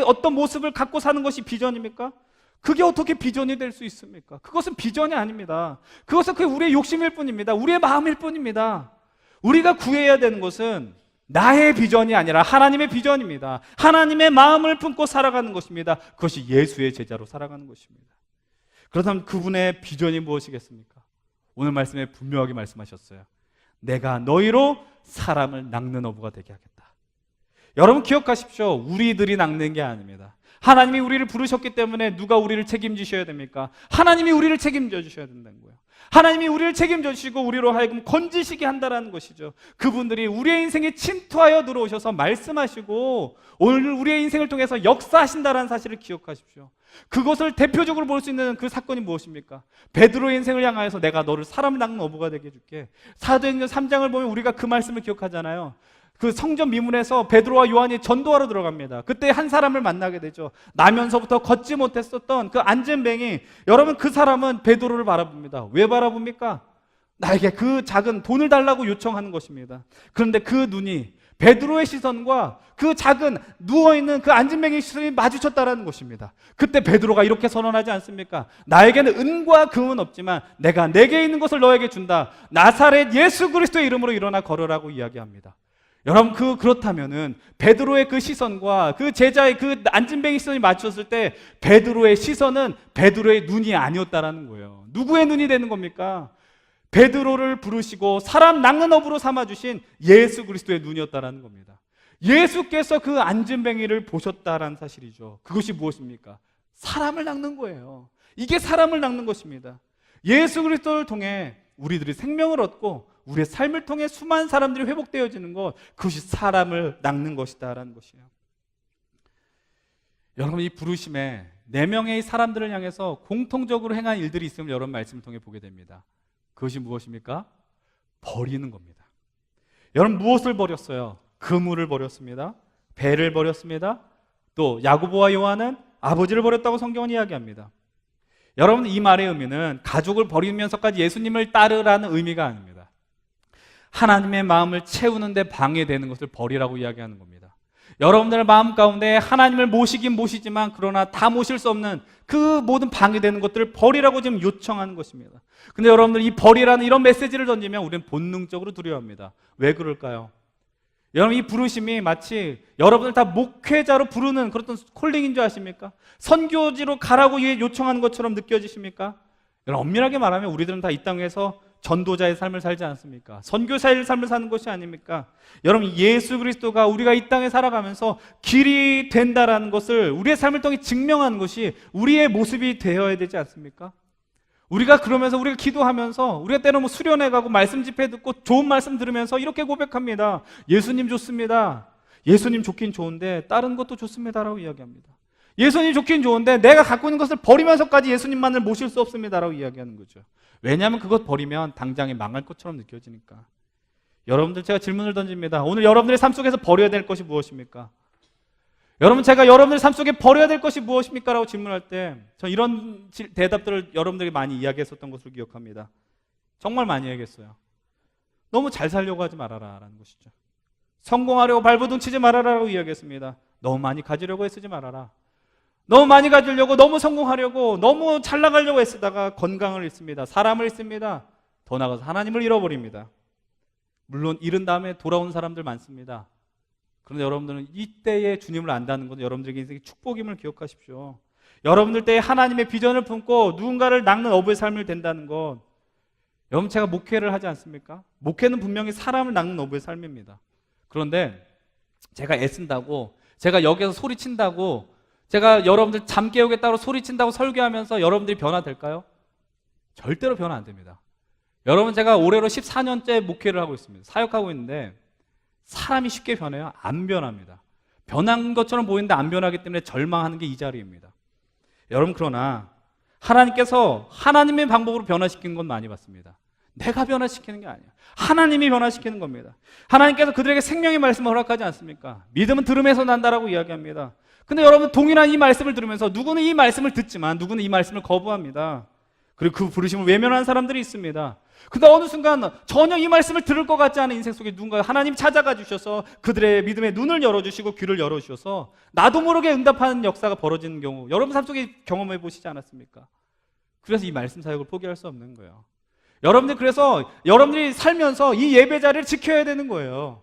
어떤 모습을 갖고 사는 것이 비전입니까? 그게 어떻게 비전이 될 수 있습니까? 그것은 비전이 아닙니다. 그것은 우리의 욕심일 뿐입니다. 우리의 마음일 뿐입니다. 우리가 구해야 되는 것은 나의 비전이 아니라 하나님의 비전입니다. 하나님의 마음을 품고 살아가는 것입니다. 그것이 예수의 제자로 살아가는 것입니다. 그렇다면 그분의 비전이 무엇이겠습니까? 오늘 말씀에 분명하게 말씀하셨어요. 내가 너희로 사람을 낚는 어부가 되게 하겠다. 여러분 기억하십시오. 우리들이 낚는 게 아닙니다. 하나님이 우리를 부르셨기 때문에 누가 우리를 책임지셔야 됩니까? 하나님이 우리를 책임져 주셔야 된다는 거예요. 하나님이 우리를 책임져 주시고 우리로 하여금 건지시게 한다는 것이죠. 그분들이 우리의 인생에 침투하여 들어오셔서 말씀하시고 오늘 우리의 인생을 통해서 역사하신다는 사실을 기억하십시오. 그것을 대표적으로 볼 수 있는 그 사건이 무엇입니까? 베드로의 인생을 향하여서 내가 너를 사람 낚는 어부가 되게 해줄게. 사도행전 3장을 보면 우리가 그 말씀을 기억하잖아요. 그 성전 미문에서 베드로와 요한이 전도하러 들어갑니다. 그때 한 사람을 만나게 되죠. 나면서부터 걷지 못했었던 그 안전뱅이. 여러분, 그 사람은 베드로를 바라봅니다. 왜 바라봅니까? 나에게 그 작은 돈을 달라고 요청하는 것입니다. 그런데 그 눈이 베드로의 시선과 그 작은 누워있는 그 안전뱅이의 시선이 마주쳤다는 것입니다. 그때 베드로가 이렇게 선언하지 않습니까? 나에게는 은과 금은 없지만 내가 내게 있는 것을 너에게 준다. 나사렛 예수 그리스도의 이름으로 일어나 걸으라고 이야기합니다. 여러분, 그렇다면은 베드로의 그 시선과 그 제자의 그 안진뱅이 시선이 맞췄을 때 베드로의 시선은 베드로의 눈이 아니었다라는 거예요. 누구의 눈이 되는 겁니까? 베드로를 부르시고 사람 낚는 어부로 삼아주신 예수 그리스도의 눈이었다라는 겁니다. 예수께서 그 안진뱅이를 보셨다라는 사실이죠. 그것이 무엇입니까? 사람을 낚는 거예요. 이게 사람을 낚는 것입니다. 예수 그리스도를 통해 우리들이 생명을 얻고 우리의 삶을 통해 수많은 사람들이 회복되어지는 것, 그것이 사람을 낚는 것이다라는 것이에요. 여러분, 이 부르심에 4명의 사람들을 향해서 공통적으로 행한 일들이 있음을 여러분 말씀을 통해 보게 됩니다. 그것이 무엇입니까? 버리는 겁니다. 여러분, 무엇을 버렸어요? 그물을 버렸습니다. 배를 버렸습니다. 또 야고보와 요한은 아버지를 버렸다고 성경은 이야기합니다. 여러분, 이 말의 의미는 가족을 버리면서까지 예수님을 따르라는 의미가 아닙니다. 하나님의 마음을 채우는데 방해되는 것을 버리라고 이야기하는 겁니다. 여러분들의 마음 가운데 하나님을 모시긴 모시지만 그러나 다 모실 수 없는 그 모든 방해되는 것들을 버리라고 지금 요청하는 것입니다. 근데 여러분들 이 버리라는 이런 메시지를 던지면 우리는 본능적으로 두려워합니다. 왜 그럴까요? 여러분, 이 부르심이 마치 여러분들 다 목회자로 부르는 그런 콜링인 줄 아십니까? 선교지로 가라고 요청하는 것처럼 느껴지십니까? 여러분, 엄밀하게 말하면 우리들은 다 이 땅에서 전도자의 삶을 살지 않습니까? 선교사의 삶을 사는 것이 아닙니까? 여러분, 예수 그리스도가 우리가 이 땅에 살아가면서 길이 된다라는 것을 우리의 삶을 통해 증명하는 것이 우리의 모습이 되어야 되지 않습니까? 우리가 그러면서 우리가 기도하면서 우리가 때로 수련회 가고 말씀 집회 듣고 좋은 말씀 들으면서 이렇게 고백합니다. 예수님 좋습니다. 예수님 좋긴 좋은데 다른 것도 좋습니다라고 이야기합니다. 예수님 좋긴 좋은데 내가 갖고 있는 것을 버리면서까지 예수님만을 모실 수 없습니다라고 이야기하는 거죠. 왜냐하면 그것 버리면 당장에 망할 것처럼 느껴지니까. 여러분들, 제가 질문을 던집니다. 오늘 여러분들의 삶 속에서 버려야 될 것이 무엇입니까? 여러분, 제가 여러분들 삶 속에 버려야 될 것이 무엇입니까? 라고 질문할 때 저 이런 대답들을 여러분들에게 많이 이야기했었던 것으로 기억합니다. 정말 많이 얘기했어요. 너무 잘 살려고 하지 말아라 라는 것이죠. 성공하려고 발버둥 치지 말아라라고 이야기했습니다. 너무 많이 가지려고 애쓰지 말아라. 너무 많이 가지려고, 너무 성공하려고, 너무 잘 나가려고 애쓰다가 건강을 잃습니다. 사람을 잃습니다. 더 나아가서 하나님을 잃어버립니다. 물론 잃은 다음에 돌아온 사람들 많습니다. 그런데 여러분들은 이때에 주님을 안다는 것은 여러분들에게 인생의 축복임을 기억하십시오. 여러분들 때에 하나님의 비전을 품고 누군가를 낚는 어부의 삶을 된다는 것, 여러분, 제가 목회를 하지 않습니까? 목회는 분명히 사람을 낚는 어부의 삶입니다. 그런데 제가 애쓴다고, 제가 여기서 소리친다고, 제가 여러분들 잠 깨우겠다고 소리친다고 설교하면서 여러분들이 변화될까요? 절대로 변화 안 됩니다. 여러분, 제가 올해로 14년째 목회를 하고 있습니다. 사역하고 있는데 사람이 쉽게 변해요? 안 변합니다. 변한 것처럼 보이는데 안 변하기 때문에 절망하는 게 이 자리입니다. 여러분, 그러나 하나님께서 하나님의 방법으로 변화시키는 건 많이 봤습니다. 내가 변화시키는 게 아니야. 하나님이 변화시키는 겁니다. 하나님께서 그들에게 생명의 말씀을 허락하지 않습니까? 믿음은 들음에서 난다라고 이야기합니다. 근데 여러분, 동일한 이 말씀을 들으면서 누구는 이 말씀을 듣지만 누구는 이 말씀을 거부합니다. 그리고 그 부르심을 외면하는 사람들이 있습니다. 근데 어느 순간 전혀 이 말씀을 들을 것 같지 않은 인생 속에 누군가 하나님 찾아가 주셔서 그들의 믿음의 눈을 열어주시고 귀를 열어주셔서 나도 모르게 응답하는 역사가 벌어지는 경우, 여러분 삶 속에 경험해 보시지 않았습니까? 그래서 이 말씀 사역을 포기할 수 없는 거예요. 여러분들, 그래서 여러분들이 살면서 이 예배 자리를 지켜야 되는 거예요.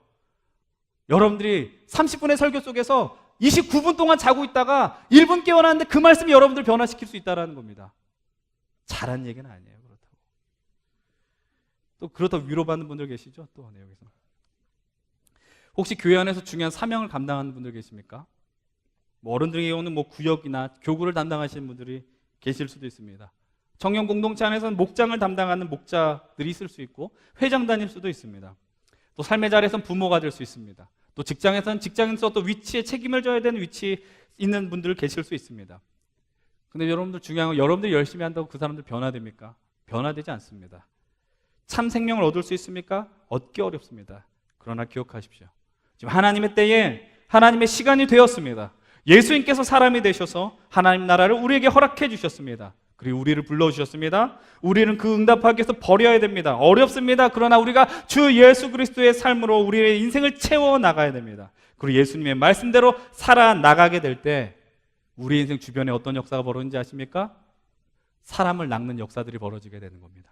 여러분들이 30분의 설교 속에서 29분 동안 자고 있다가 1분 깨어났는데 그 말씀이 여러분들 변화시킬 수 있다는 겁니다. 잘한 얘기는 아니에요. 그렇다고. 또 그렇다고 위로받는 분들 계시죠? 또 여기서. 혹시 교회 안에서 중요한 사명을 감당하는 분들 계십니까? 어른들의 경우는 구역이나 교구를 담당하시는 분들이 계실 수도 있습니다. 청년 공동체 안에서는 목장을 담당하는 목자들이 있을 수 있고 회장단일 수도 있습니다. 또 삶의 자리에서는 부모가 될 수 있습니다. 또 직장에서는 직장에서 또 위치에 책임을 져야 되는 위치에 있는 분들 계실 수 있습니다. 근데 여러분들, 중요한 건 여러분들이 열심히 한다고 그 사람들 변화됩니까? 변화되지 않습니다. 참 생명을 얻을 수 있습니까? 얻기 어렵습니다. 그러나 기억하십시오. 지금 하나님의 때에 하나님의 시간이 되었습니다. 예수님께서 사람이 되셔서 하나님 나라를 우리에게 허락해 주셨습니다. 그리고 우리를 불러주셨습니다. 우리는 그 응답하기 위해서 버려야 됩니다. 어렵습니다. 그러나 우리가 주 예수 그리스도의 삶으로 우리의 인생을 채워나가야 됩니다. 그리고 예수님의 말씀대로 살아나가게 될 때 우리 인생 주변에 어떤 역사가 벌어지는지 아십니까? 사람을 낚는 역사들이 벌어지게 되는 겁니다.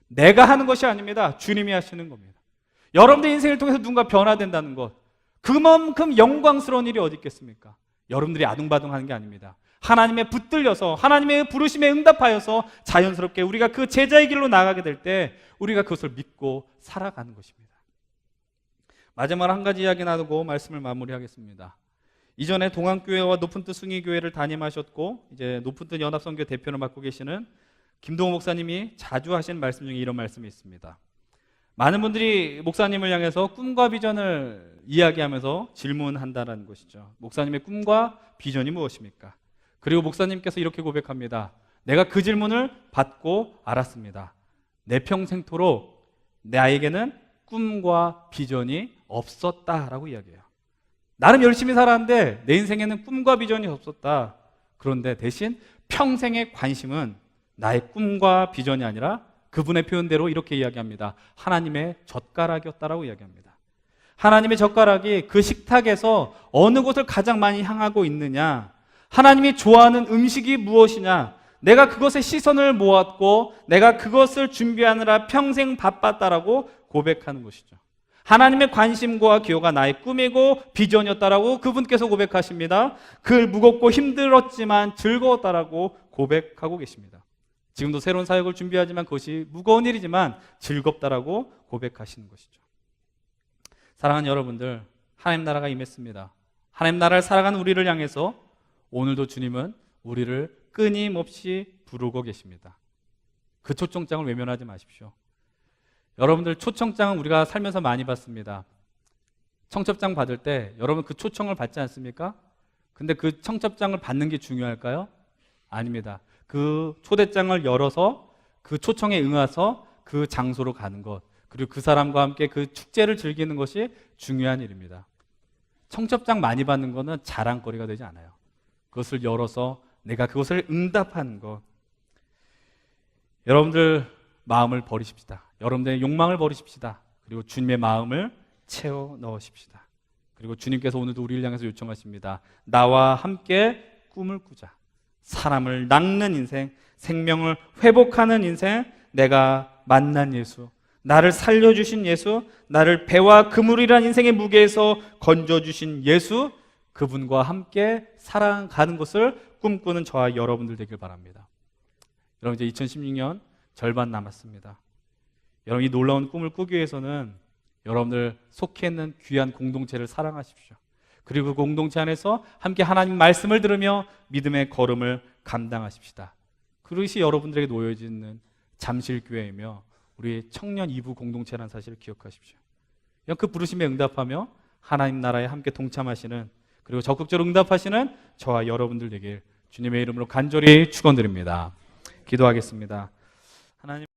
내가 하는 것이 아닙니다. 주님이 하시는 겁니다. 여러분들 인생을 통해서 누군가 변화된다는 것, 그만큼 영광스러운 일이 어디 있겠습니까? 여러분들이 아둥바둥하는 게 아닙니다. 하나님의 붙들려서 하나님의 부르심에 응답하여서 자연스럽게 우리가 그 제자의 길로 나가게 될 때 우리가 그것을 믿고 살아가는 것입니다. 마지막으로 한 가지 이야기 나누고 말씀을 마무리하겠습니다. 이전에 동안교회와 높은뜻 숭의교회를 담임하셨고 이제 높은뜻 연합선교 대표를 맡고 계시는 김동호 목사님이 자주 하시는 말씀 중에 이런 말씀이 있습니다. 많은 분들이 목사님을 향해서 꿈과 비전을 이야기하면서 질문한다는 것이죠. 목사님의 꿈과 비전이 무엇입니까? 그리고 목사님께서 이렇게 고백합니다. 내가 그 질문을 받고 알았습니다. 내 평생토록 나에게는 꿈과 비전이 없었다라고 이야기해요. 나름 열심히 살았는데 내 인생에는 꿈과 비전이 없었다. 그런데 대신 평생의 관심은 나의 꿈과 비전이 아니라 그분의 표현대로 이렇게 이야기합니다. 하나님의 젓가락이었다라고 이야기합니다. 하나님의 젓가락이 그 식탁에서 어느 곳을 가장 많이 향하고 있느냐, 하나님이 좋아하는 음식이 무엇이냐, 내가 그것에 시선을 모았고 내가 그것을 준비하느라 평생 바빴다라고 고백하는 것이죠. 하나님의 관심과 기호가 나의 꿈이고 비전이었다라고 그분께서 고백하십니다. 그 무겁고 힘들었지만 즐거웠다라고 고백하고 계십니다. 지금도 새로운 사역을 준비하지만 그것이 무거운 일이지만 즐겁다라고 고백하시는 것이죠. 사랑하는 여러분들, 하나님 나라가 임했습니다. 하나님 나라를 살아가는 우리를 향해서 오늘도 주님은 우리를 끊임없이 부르고 계십니다. 그 초청장을 외면하지 마십시오. 여러분들, 초청장은 우리가 살면서 많이 받습니다. 청첩장 받을 때 여러분 그 초청을 받지 않습니까? 근데 그 청첩장을 받는 게 중요할까요? 아닙니다. 그 초대장을 열어서 그 초청에 응해서 그 장소로 가는 것, 그리고 그 사람과 함께 그 축제를 즐기는 것이 중요한 일입니다. 청첩장 많이 받는 거는 자랑거리가 되지 않아요. 그것을 열어서 내가 그것을 응답한 것. 여러분들 마음을 버리십시다. 여러분들의 욕망을 버리십시다. 그리고 주님의 마음을 채워 넣으십시다. 그리고 주님께서 오늘도 우리를 향해서 요청하십니다. 나와 함께 꿈을 꾸자. 사람을 낚는 인생, 생명을 회복하는 인생, 내가 만난 예수, 나를 살려주신 예수, 나를 배와 그물이란 인생의 무게에서 건져주신 예수, 그분과 함께 살아가는 것을 꿈꾸는 저와 여러분들 되길 바랍니다. 여러분, 이제 2016년 절반 남았습니다. 여러분, 이 놀라운 꿈을 꾸기 위해서는 여러분들 속해 있는 귀한 공동체를 사랑하십시오. 그리고 그 공동체 안에서 함께 하나님 말씀을 들으며 믿음의 걸음을 감당하십시다. 그것이 여러분들에게 놓여져 있는 잠실교회이며 우리 청년 2부 공동체라는 사실을 기억하십시오. 그 부르심에 응답하며 하나님 나라에 함께 동참하시는, 그리고 적극적으로 응답하시는 저와 여러분들 되길 주님의 이름으로 간절히 축원드립니다. 기도하겠습니다. 하나님.